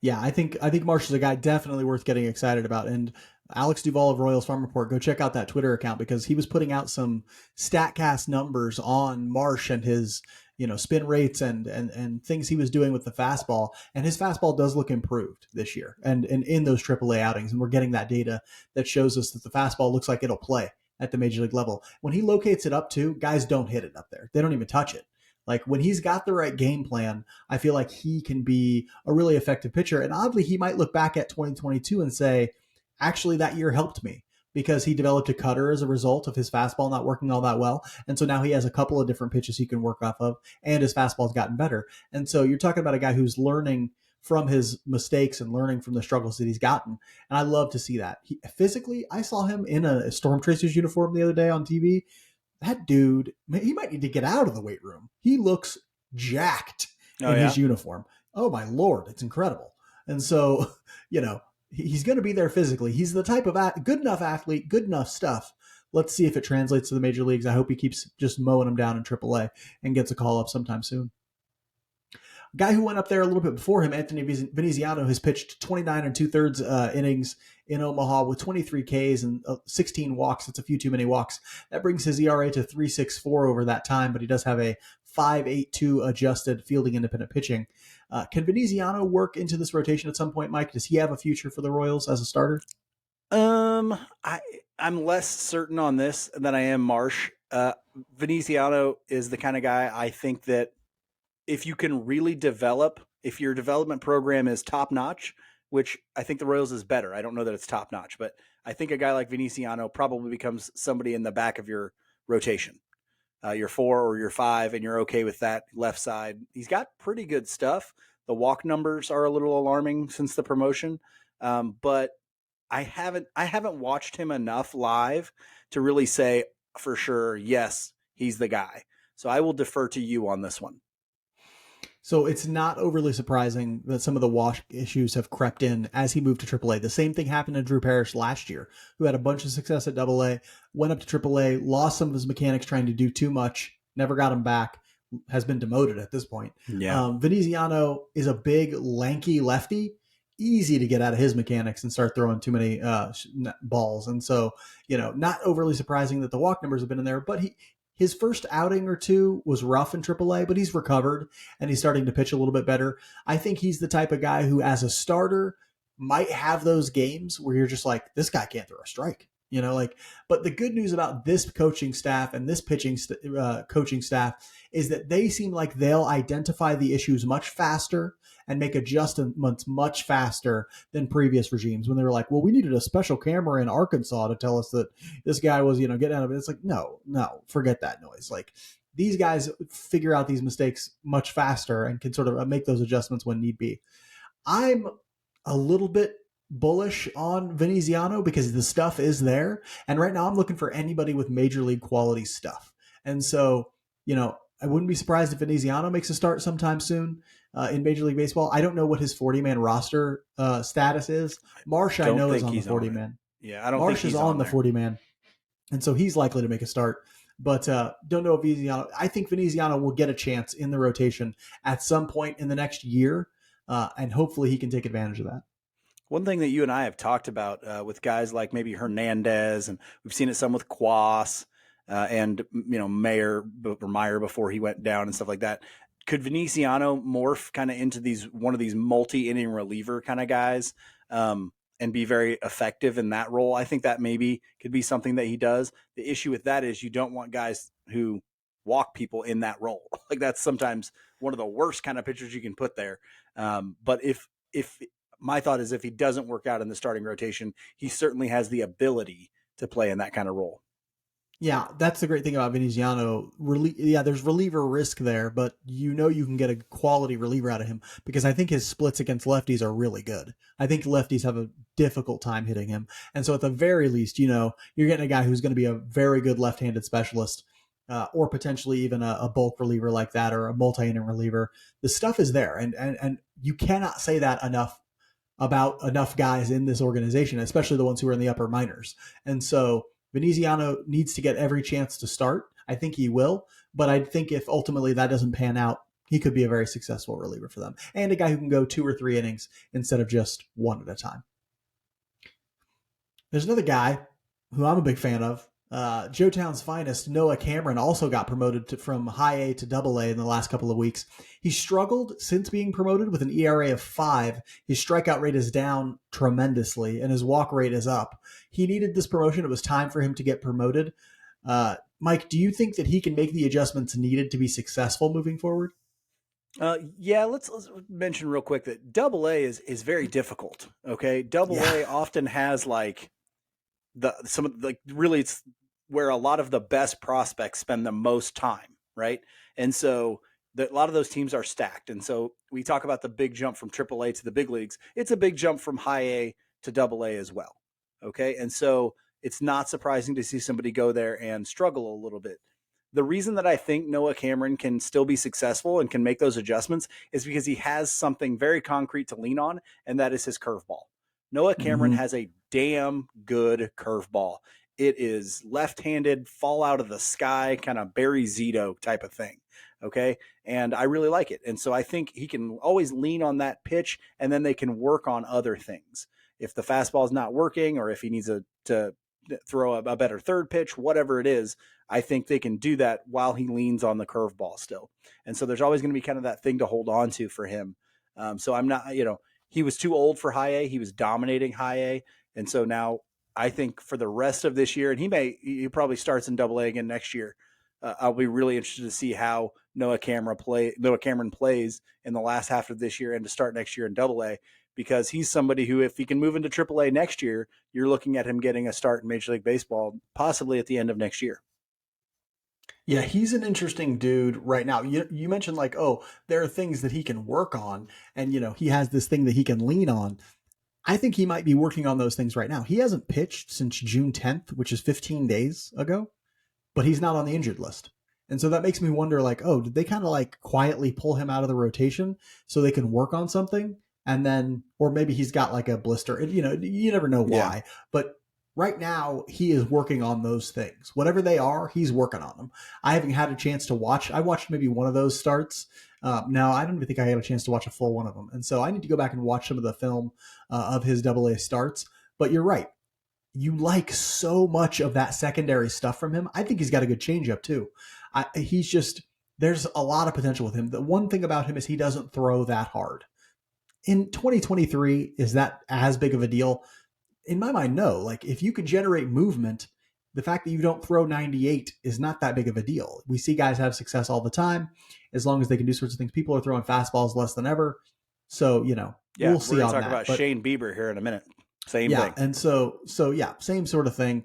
Yeah, I think Marsh is a guy definitely worth getting excited about. And Alex Duvall of Royals Farm Report, go check out that Twitter account because he was putting out some Statcast numbers on Marsh and his spin rates and things he was doing with the fastball. And his fastball does look improved this year and in those AAA outings. And we're getting that data that shows us that the fastball looks like it'll play at the major league level. When he locates it up too, guys don't hit it up there. They don't even touch it. Like when he's got the right game plan, I feel like he can be a really effective pitcher. And oddly, he might look back at 2022 and say, actually, that year helped me because he developed a cutter as a result of his fastball not working all that well. And so now he has a couple of different pitches he can work off of, and his fastball's gotten better. And so you're talking about a guy who's learning from his mistakes and learning from the struggles that he's gotten. And I love to see that. Physically, I saw him in a Storm Tracers uniform the other day on TV. That dude, he might need to get out of the weight room. He looks jacked in his uniform. Oh my Lord, it's incredible. And so, he's going to be there physically. He's the type of good enough athlete, good enough stuff. Let's see if it translates to the major leagues. I hope he keeps just mowing them down in AAA and gets a call up sometime soon. Guy who went up there a little bit before him, Anthony Veneziano, has pitched 29 and 2/3 innings in Omaha with 23 Ks and 16 walks. It's a few too many walks. That brings his ERA to 3.64 over that time, but he does have a 5.82 adjusted fielding independent pitching. Can Veneziano work into this rotation at some point, Mike? Does he have a future for the Royals as a starter? I'm less certain on this than I am Marsh. Veneziano is the kind of guy I think that if you can really develop, if your development program is top notch, which I think the Royals is better. I don't know that it's top notch, but I think a guy like Veneziano probably becomes somebody in the back of your rotation, your 4 or your 5, and you're okay with that left side. He's got pretty good stuff. The walk numbers are a little alarming since the promotion, but I haven't watched him enough live to really say for sure, yes, he's the guy. So I will defer to you on this one. So it's not overly surprising that some of the wash issues have crept in as he moved to AAA. The same thing happened to Drew Parrish last year, who had a bunch of success at AA, went up to AAA, lost some of his mechanics trying to do too much, never got him back, has been demoted at this point. Yeah. Veneziano is a big, lanky lefty, easy to get out of his mechanics and start throwing too many balls. And so, not overly surprising that the walk numbers have been in there, but his first outing or two was rough in AAA, but he's recovered and he's starting to pitch a little bit better. I think he's the type of guy who, as a starter, might have those games where you're just like, this guy can't throw a strike. But the good news about this coaching staff and this pitching coaching staff is that they seem like they'll identify the issues much faster and make adjustments much faster than previous regimes when they were like, well, we needed a special camera in Arkansas to tell us that this guy was, getting out of it. It's like, no, forget that noise. Like these guys figure out these mistakes much faster and can sort of make those adjustments when need be. I'm a little bit bullish on Veneziano because the stuff is there. And right now I'm looking for anybody with major league quality stuff. And so, I wouldn't be surprised if Veneziano makes a start sometime soon in Major League Baseball. I don't know what his 40-man roster status is. Marsh, I know, is on the 40-man. Yeah, I don't Marsh think he's is on the there. 40-man. And so he's likely to make a start. But don't know if Veneziano. I think Veneziano will get a chance in the rotation at some point in the next year. And hopefully he can take advantage of that. One thing that you and I have talked about with guys like maybe Hernandez, and we've seen it some with Quas, and Mayer or Meyer before he went down and stuff like that. Could Venetiano morph kind of into one of these multi-inning reliever kind of guys, and be very effective in that role? I think that maybe could be something that he does. The issue with that is you don't want guys who walk people in that role. Like that's sometimes one of the worst kind of pitchers you can put there. But if my thought is if he doesn't work out in the starting rotation, he certainly has the ability to play in that kind of role. Yeah, that's the great thing about Veneziano. There's reliever risk there, but you can get a quality reliever out of him because I think his splits against lefties are really good. I think lefties have a difficult time hitting him. And so at the very least, you're getting a guy who's going to be a very good left-handed specialist, or potentially even a bulk reliever like that or a multi-inning reliever. The stuff is there. And you cannot say that enough about enough guys in this organization, especially the ones who are in the upper minors. And so Veneziano needs to get every chance to start. I think he will, but I think if ultimately that doesn't pan out, he could be a very successful reliever for them and a guy who can go 2 or 3 innings instead of just one at a time. There's another guy who I'm a big fan of. Joetown's finest, Noah Cameron, also got promoted from high A to double A in the last couple of weeks. He struggled since being promoted with an ERA of 5. His strikeout rate is down tremendously, and his walk rate is up. He needed this promotion. It was time for him to get promoted. Mike, do you think that he can make the adjustments needed to be successful moving forward? Yeah, let's mention real quick that double A is very difficult. Okay. Double A often has really it's where a lot of the best prospects spend the most time, right? And so a lot of those teams are stacked. And so we talk about the big jump from AAA to the big leagues. It's a big jump from high A to double A as well. Okay. And so it's not surprising to see somebody go there and struggle a little bit. The reason that I think Noah Cameron can still be successful and can make those adjustments is because he has something very concrete to lean on, and that is his curveball. Noah Cameron has a damn good curveball. It is left-handed, fall out of the sky, kind of Barry Zito type of thing. Okay. And I really like it. And so I think he can always lean on that pitch, and then they can work on other things. If the fastball is not working, or if he needs to throw a better third pitch, whatever it is, I think they can do that while he leans on the curveball still. And so there's always going to be kind of that thing to hold on to for him. So I'm not, he was too old for high A. He was dominating high A. And so now I think for the rest of this year, and he probably starts in double A again next year. I'll be really interested to see how Noah Cameron plays in the last half of this year and to start next year in double A, because he's somebody who, if he can move into triple A next year, you're looking at him getting a start in Major League Baseball, possibly at the end of next year. Yeah, he's an interesting dude right now. You mentioned there are things that he can work on, and he has this thing that he can lean on. I think he might be working on those things right now. He hasn't pitched since June 10th, which is 15 days ago, but he's not on the injured list. And so that makes me wonder, did they kind of quietly pull him out of the rotation so they can work on something? And then, or maybe he's got a blister. You never know why. Yeah. But right now, he is working on those things. Whatever they are, he's working on them. I haven't had a chance to watch. I watched maybe one of those starts. Now, I don't even think I had a chance to watch a full one of them. And so I need to go back and watch some of the film of his AA starts. But you're right. You like so much of that secondary stuff from him. I think he's got a good changeup too. There's a lot of potential with him. The one thing about him is he doesn't throw that hard. In 2023, is that as big of a deal? In my mind, no. If you can generate movement, the fact that you don't throw 98 is not that big of a deal. We see guys have success all the time as long as they can do sorts of things. People are throwing fastballs less than ever. So, we'll see on that. We're going to talk about Shane Bieber here in a minute. Same thing. And so same sort of thing.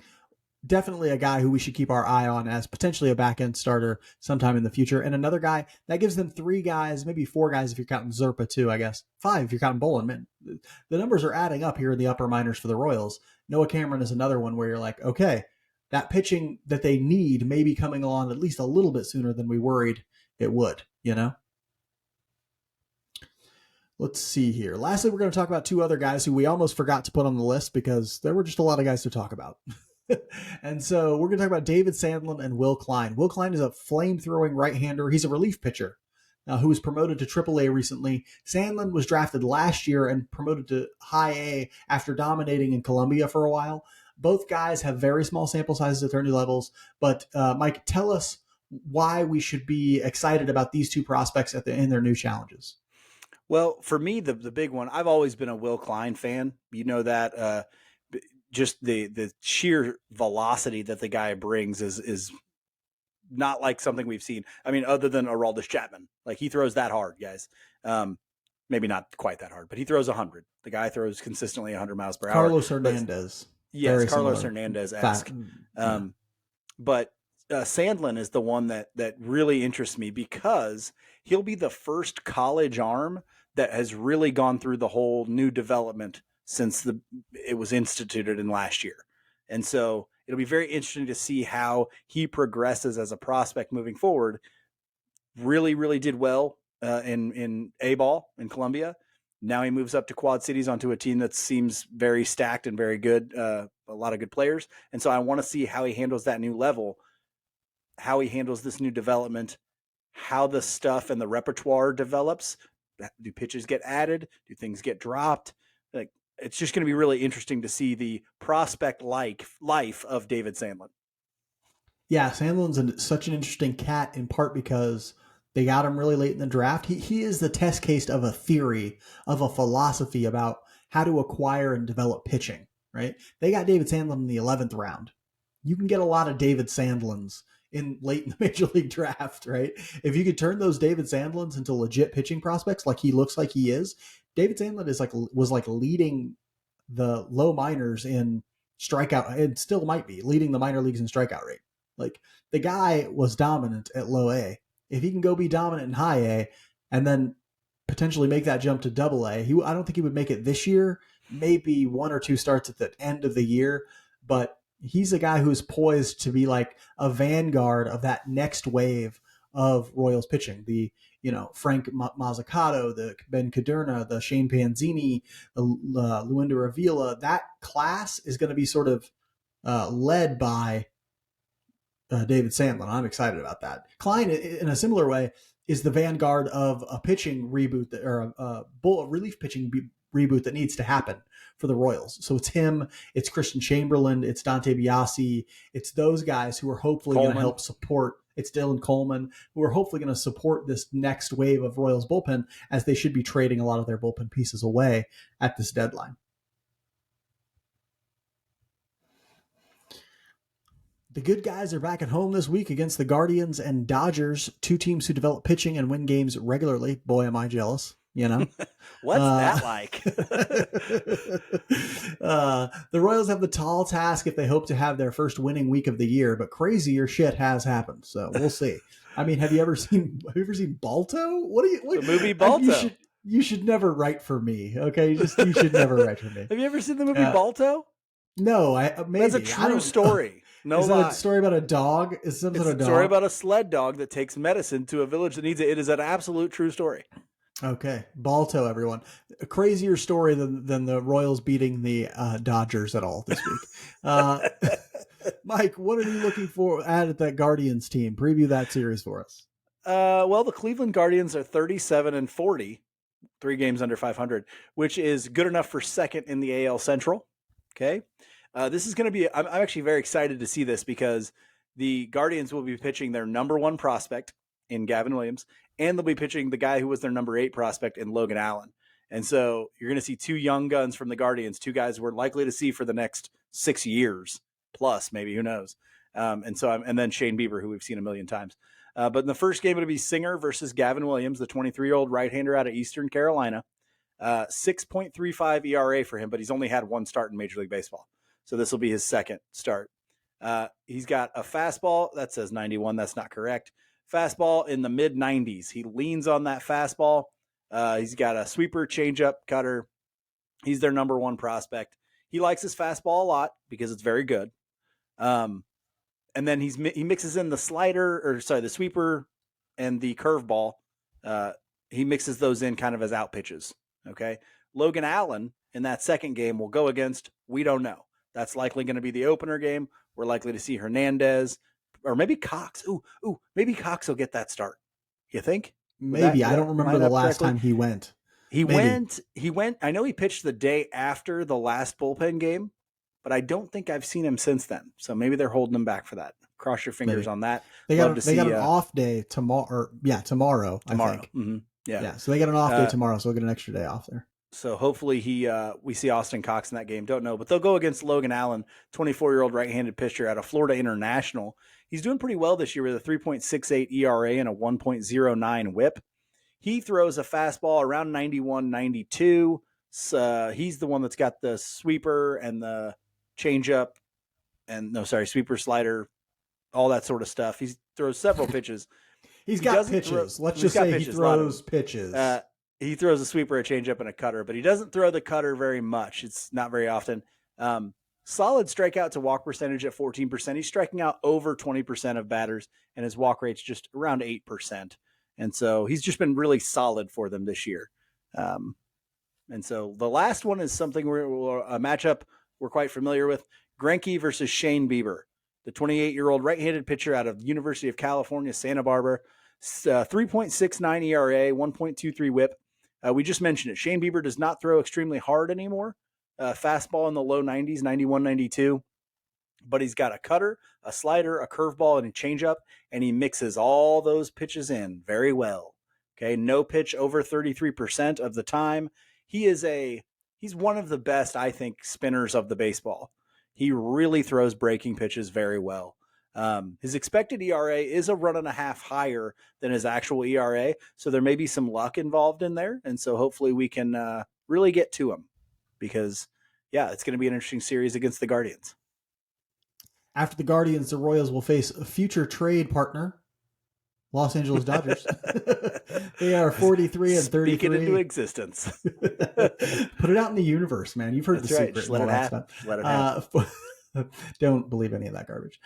Definitely a guy who we should keep our eye on as potentially a back-end starter sometime in the future. And another guy, that gives them 3 guys, maybe 4 guys if you're counting Zerpa too, I guess. 5 if you're counting Bolin. Man, the numbers are adding up here in the upper minors for the Royals. Noah Cameron is another one where you're like, okay, that pitching that they need may be coming along at least a little bit sooner than we worried it would, Let's see here. Lastly, we're going to talk about 2 other guys who we almost forgot to put on the list because there were just a lot of guys to talk about. And so we're going to talk about David Sandlin and Will Klein. Will Klein is a flame-throwing right-hander. He's a relief pitcher who was promoted to AAA recently. Sandlin was drafted last year and promoted to high A after dominating in Columbia for a while. Both guys have very small sample sizes at their new levels. But Mike, tell us why we should be excited about these two prospects in their new challenges. Well, for me, the big one, I've always been a Will Klein fan. You know that just the sheer velocity that the guy brings is not like something we've seen. I mean, other than Aroldis Chapman, like he throws that hard, guys. Maybe not quite that hard, but he throws 100. The guy throws consistently 100 miles per hour. Carlos Hernandez. Yes, Carlos Hernandez-esque. But Sandlin is the one that really interests me because he'll be the first college arm that has really gone through the whole new development since it was instituted in last year. And so it'll be very interesting to see how he progresses as a prospect moving forward. Really, really did well in A-ball in Columbia. Now he moves up to Quad Cities onto a team that seems very stacked and very good, a lot of good players. And so I want to see how he handles that new level, how he handles this new development, how the stuff and the repertoire develops. Do pitches get added? Do things get dropped? Like, it's just going to be really interesting to see the prospect life of David Sandlin. Yeah, Sandlin's such an interesting cat in part because they got him really late in the draft. He is the test case of a theory, of a philosophy about how to acquire and develop pitching, right? They got David Sandlin in the 11th round. You can get a lot of David Sandlins late in the major league draft, right? If you could turn those David Sandlins into legit pitching prospects like he looks like he is, David Sandlin was leading the low minors in strikeout, and still might be leading the minor leagues in strikeout rate. Like, the guy was dominant at low A. If he can go be dominant in high A and then potentially make that jump to double A, I don't think he would make it this year, maybe one or two starts at the end of the year, but he's a guy who's poised to be like a vanguard of that next wave of Royals pitching. The, Frank Mazzucato, the Ben Cadurna, the Shane Panzini, the Luindo Avila, that class is going to be sort of led by David Sandlin. I'm excited about that. Klein, in a similar way, is the vanguard of a pitching reboot or a relief pitching reboot that needs to happen for the Royals. So it's him, it's Christian Chamberlain, it's Dante Biasi, it's those guys who are hopefully going to help support. It's Dylan Coleman, who are hopefully going to support this next wave of Royals bullpen, as they should be trading a lot of their bullpen pieces away at this deadline. The good guys are back at home this week against the Guardians and Dodgers, two teams who develop pitching and win games regularly. Boy, am I jealous. What's that like? The Royals have the tall task if they hope to have their first winning week of the year, but crazier shit has happened. So we'll see. I mean, have you ever seen Balto? The movie Balto? You should never write for me. Okay. You should never write for me. Have you ever seen the movie Balto? No, maybe. That's a true story. No is lie. That a story about a dog? It's a story about a sled dog that takes medicine to a village that needs it. It is an absolute true story. Okay. Balto, everyone. A crazier story than the Royals beating the Dodgers at all this week. Mike, what are you looking for at that Guardians team? Preview that series for us. Well, the Cleveland Guardians are 37-40, 3 games under 500, which is good enough for second in the AL Central. Okay. This is going to be, I'm actually very excited to see this because the Guardians will be pitching their number 1 prospect in Gavin Williams, and they'll be pitching the guy who was their number 8 prospect in Logan Allen. And so you're going to see 2 young guns from the Guardians, 2 guys we're likely to see for the next 6 years plus, maybe, who knows? And then Shane Bieber, who we've seen a million times. But in the first game, it'll be Singer versus Gavin Williams, the 23-year-old right-hander out of Eastern Carolina. 6.35 ERA for him, but he's only had 1 start in Major League Baseball. So this will be his second start. He's got a fastball that says 91. That's not correct. Fastball in the mid 90s. He leans on that fastball. He's got a sweeper, changeup, cutter. He's their number 1 prospect. He likes his fastball a lot because it's very good. And then he mixes in the the sweeper and the curveball. He mixes those in kind of as out pitches. Okay. Logan Allen in that second game will go against, we don't know. That's likely going to be the opener game. We're likely to see Hernandez or maybe Cox. Maybe Cox will get that start. You think? Maybe. I don't remember the last time he went. He went. I know he pitched the day after the last bullpen game. but I don't think I've seen him since then. So maybe they're holding him back for that. Cross your fingers Maybe. on that. They got an off day tomorrow. Tomorrow. I think. Mm-hmm. Yeah. So they got an off day tomorrow, so we'll get an extra day off there. So hopefully we see Austin Cox in that game. Don't know, but they'll go against Logan Allen, 24-year-old right-handed pitcher out of Florida International. He's doing pretty well this year with a 3.68 ERA and a 1.09 WHIP. He throws a fastball around 91, 92. He's the one that's got the sweeper and the changeup sweeper, slider, all that sort of stuff. He throws several pitches. He's got pitches. Let's just say he throws pitches. He throws a sweeper, a changeup, and a cutter, but he doesn't throw the cutter very much. It's not very often. Solid strikeout to walk percentage at 14%. He's striking out over 20% of batters, and his walk rate's just around 8%. And so he's just been really solid for them this year. And so the last one is something a matchup we're quite familiar with. Greinke versus Shane Bieber, the 28-year-old right-handed pitcher out of the University of California, Santa Barbara, 3.69 ERA, 1.23 WHIP. We just mentioned it. Shane Bieber does not throw extremely hard anymore. Fastball in the low 90s, 91, 92. But he's got a cutter, a slider, a curveball, and a changeup, and he mixes all those pitches in very well. Okay, no pitch over 33% of the time. He's one of the best, I think, spinners of the baseball. He really throws breaking pitches very well. His expected ERA is a 1.5 higher than his actual ERA, so there may be some luck involved in there, and so hopefully we can really get to him because, yeah, it's going to be an interesting series against the Guardians. After the Guardians, the Royals will face a future trade partner, Los Angeles Dodgers. They are 43 and 33. Speak it into existence. Put it out in the universe, man. You've heard the secret. Just let it happen. Let it happen. Don't believe any of that garbage.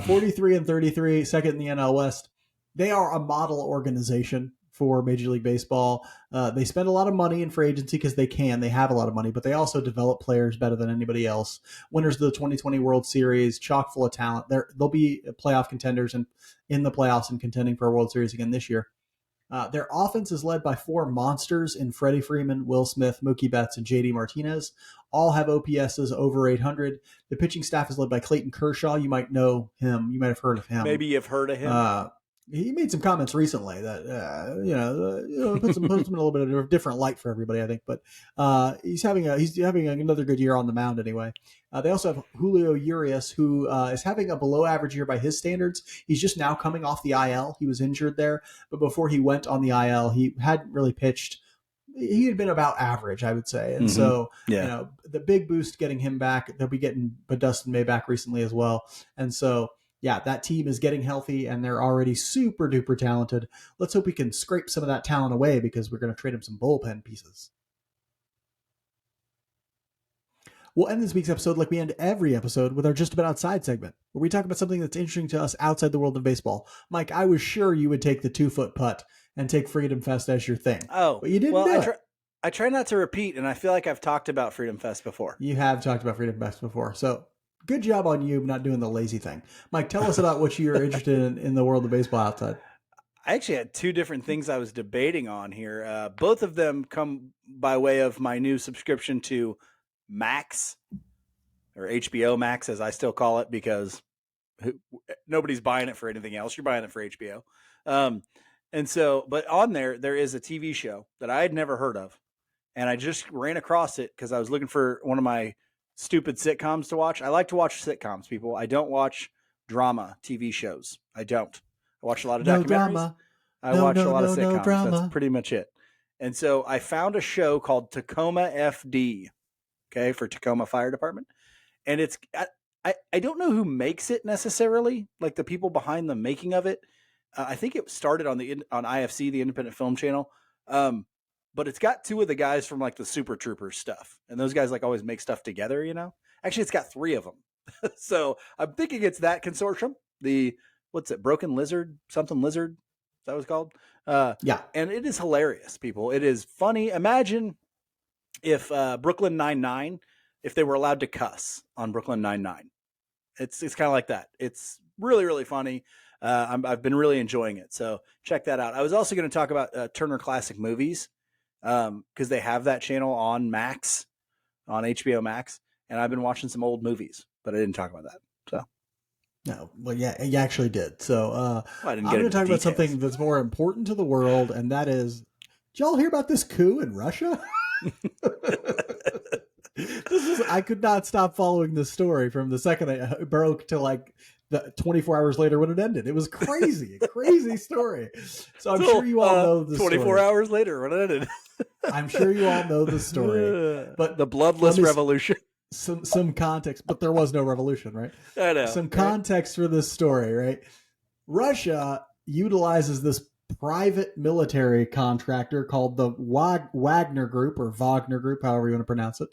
43 and 33, second in the NL West. They are a model organization for Major League Baseball. They spend a lot of money in free agency because they can. They have a lot of money, but they also develop players better than anybody else. Winners of the 2020 World Series, chock full of talent. They'll be playoff contenders and in the playoffs and contending for a World Series again this year. Their offense is led by four monsters in Freddie Freeman, Will Smith, Mookie Betts, and JD Martinez. All have OPSs over 800. The pitching staff is led by Clayton Kershaw. You might know him. You might have heard of him. Maybe you've heard of him. He made some comments recently that puts him in a little bit of a different light for everybody, I think. But he's having another good year on the mound anyway. They also have Julio Urias, who is having a below average year by his standards. He's just now coming off the IL. He was injured there, but before he went on the IL, he hadn't really pitched. He had been about average, I would say. And so, the big boost getting him back, they'll be getting Dustin May back recently as well. And so, yeah, that team is getting healthy and they're already super duper talented. Let's hope we can scrape some of that talent away because we're going to trade him some bullpen pieces. We'll end this week's episode like we end every episode with our Just About Outside segment, where we talk about something that's interesting to us outside the world of baseball. Mike, I was sure you would take the 2-foot putt and take Freedom Fest as your thing. Oh, but you didn't do it. I try not to repeat, and I feel like I've talked about Freedom Fest before. You have talked about Freedom Fest before, so good job on you not doing the lazy thing. Mike, tell us about what you're interested in the world of baseball outside. I actually had two different things I was debating on here. Both of them come by way of my new subscription to Max, or HBO Max, as I still call it, because nobody's buying it for anything else. You're buying it for HBO. And so, but on there is a TV show that I had never heard of. And I just ran across it because I was looking for one of my stupid sitcoms to watch. I like to watch sitcoms, people. I don't watch drama TV shows. I don't. I watch a lot of documentaries. Drama. I watch a lot of sitcoms. That's pretty much it. And so I found a show called Tacoma FD, okay, for Tacoma Fire Department. And it's, I don't know who makes it necessarily, like the people behind the making of it. I think it started on IFC, the Independent Film Channel. But it's got two of the guys from like the Super Troopers stuff. And those guys like always make stuff together, you know? Actually, it's got three of them. So I'm thinking it's that consortium. What's it? Broken Lizard? Something Lizard? That was called? Yeah. And it is hilarious, people. It is funny. Imagine if Brooklyn Nine-Nine, if they were allowed to cuss on Brooklyn Nine-Nine. It's kind of like that. It's really, really funny. I've been really enjoying it. So check that out. I was also going to talk about Turner Classic Movies because they have that channel on Max, on HBO Max. and I've been watching some old movies, but I didn't talk about that. So No, well, yeah, you actually did. So well, I didn't I'm get going to into talk about details. something that's more important to the world, and that is, did y'all hear about this coup in Russia? I could not stop following this story from the second it broke to like the 24 hours later when it ended. It was crazy, a crazy story. So I'm sure you all know the 24 story. hours later when it ended. I'm sure you all know the story, but the bloodless revolution. Some context, but there was no revolution, right? I know. Some context for this story, right? Russia utilizes this private military contractor called the Wagner Group or Wagner Group, however you want to pronounce it.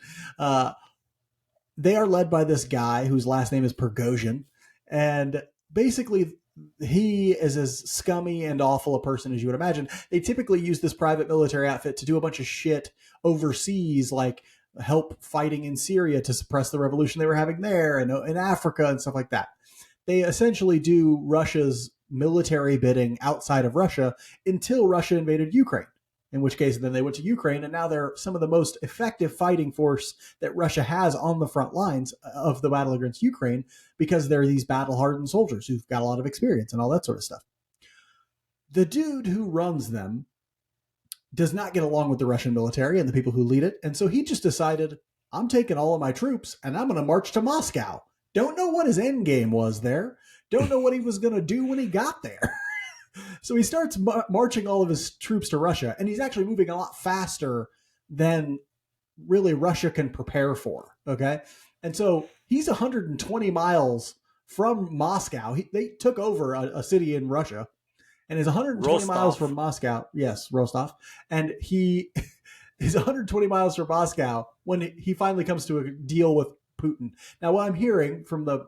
They are led by this guy whose last name is Prigozhin. And basically, he is as scummy and awful a person as you would imagine. They typically use this private military outfit to do a bunch of shit overseas, like help fighting in Syria to suppress the revolution they were having there and in Africa and stuff like that. They essentially do Russia's military bidding outside of Russia until Russia invaded Ukraine, in which case then they went to Ukraine, and now they're some of the most effective fighting force that Russia has on the front lines of the battle against Ukraine because they're these battle-hardened soldiers who've got a lot of experience and all that sort of stuff. The dude who runs them does not get along with the Russian military and the people who lead it, and so he just decided, I'm taking all of my troops and I'm going to march to Moscow. Don't know what his end game was there. Don't know what he was going to do when he got there. So he starts marching all of his troops to Russia, and he's actually moving a lot faster than really Russia can prepare for, okay? And so he's 120 miles from Moscow. They took over a city in Russia, and is 120 Rostov. miles from Moscow. Yes, Rostov. And he is 120 miles from Moscow when he finally comes to a deal with Putin. Now, what I'm hearing from the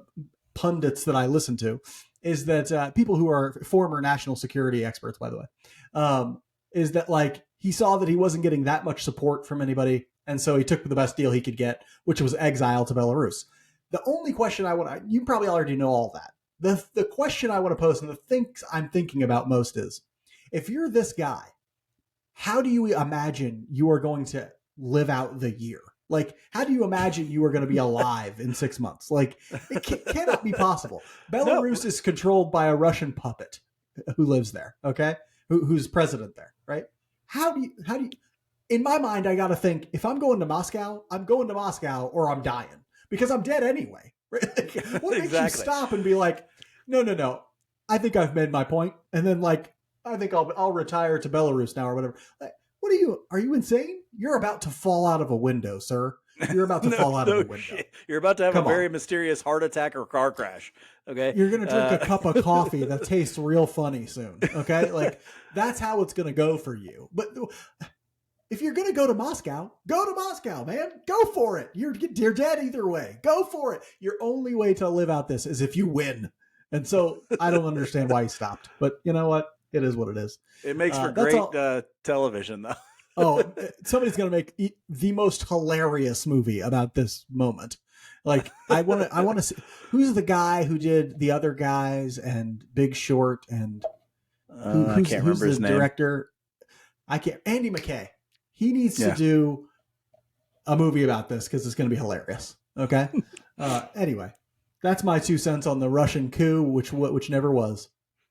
pundits that I listen to is that people who are former national security experts, by the way, is that like he saw that he wasn't getting that much support from anybody, and so he took the best deal he could get, which was exile to Belarus. The only question you probably already know all that. The question I want to pose and the things I'm thinking about most is, if you're this guy, how do you imagine you are going to live out the year? Like, how do you imagine you are going to be alive in 6 months? Like, it cannot be possible. Belarus is controlled by a Russian puppet who lives there, okay? Who's president there, right? How do you, in my mind, I got to think, if I'm going to Moscow, I'm going to Moscow or I'm dying because I'm dead anyway. Right? Like, what makes you stop and be like, no, I think I've made my point. And then like, I think I'll retire to Belarus now or whatever. Like, are you insane? You're about to fall out of a window, sir. You're about to fall out of a window. Shit. You're about to have a very mysterious heart attack or car crash. Okay. You're going to drink a cup of coffee that tastes real funny soon. Okay. Like, that's how it's going to go for you. But if you're going to go to Moscow, man. Go for it. You're dead either way. Go for it. Your only way to live out this is if you win. And so I don't understand why he stopped. But you know what? It is what it is. It makes for great television, though. Oh, somebody's going to make the most hilarious movie about this moment. Like, I want to see who's the guy who did The Other Guys and Big Short and I can't remember his name. Director. Andy McKay. He needs to do a movie about this because it's going to be hilarious. Okay. Anyway, that's my 2 cents on the Russian coup, which never was.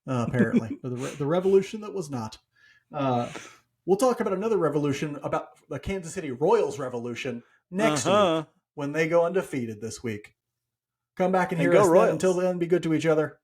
Apparently, the revolution that was not. We'll talk about another revolution, about the Kansas City Royals revolution next week when they go undefeated this week. Come back and hear us then. Until then, be good to each other.